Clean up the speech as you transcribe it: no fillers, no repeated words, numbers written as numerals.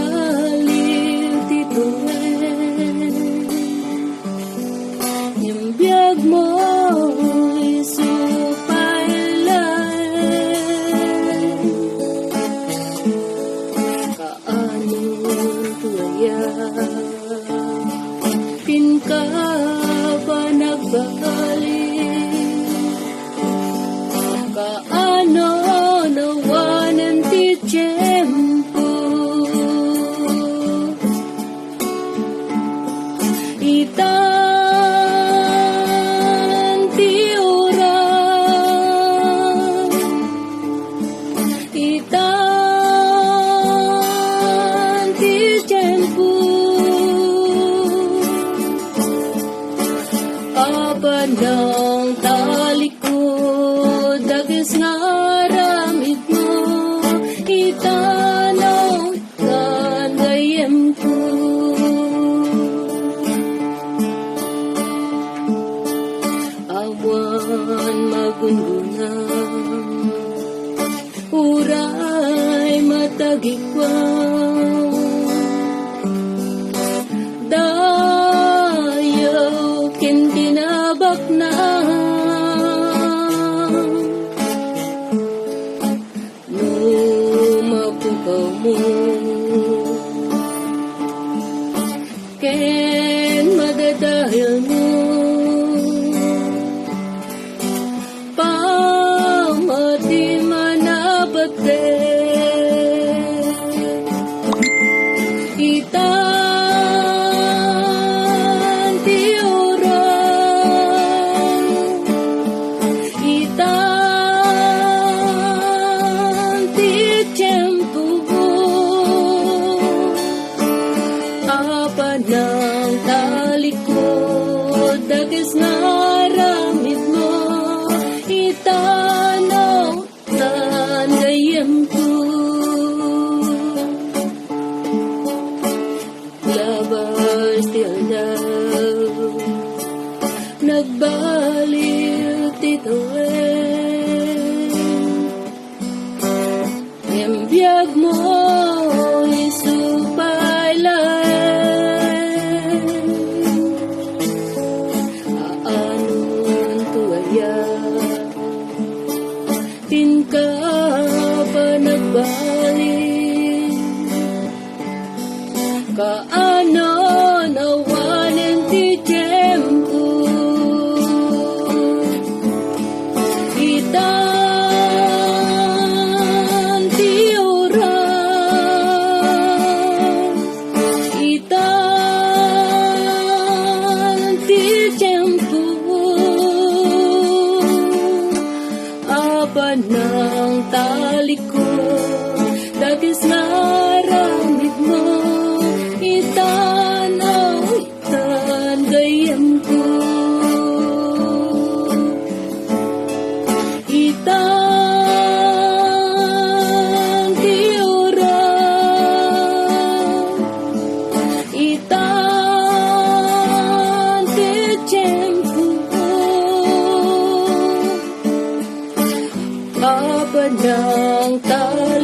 Nagbaliw dito yung biyag mo'y supailay. Kaanong tuwaya pinka pa nagbaliw. Kaano nawanan ti tiyempo. Itan ti oras, itan ti tiyempo. Abanang talikod dagis nga ramid mo, itanong kagayem ko. Awan magungunang uray matagikwan. Dayaw kintinabak na lumapukaw mo ken madadahil mo. Pamati manabate itan ti oras, itan ti tiyempo. Apanang talikod dagis nga ramid mo, itanong tandayem ko. Labas ti alaw nagbaliw tito yung biyag mo isupailay. Aanon tuwaya pinka pa nagbalik. Kaano nawanan ti tiyempo. Itan ti oras, itan ti tiyempo. Abanang talikod dagis nga ramid mo, itanaw itandayem ko. Itan ti oras, itan ti tiyempo. Abanang talikod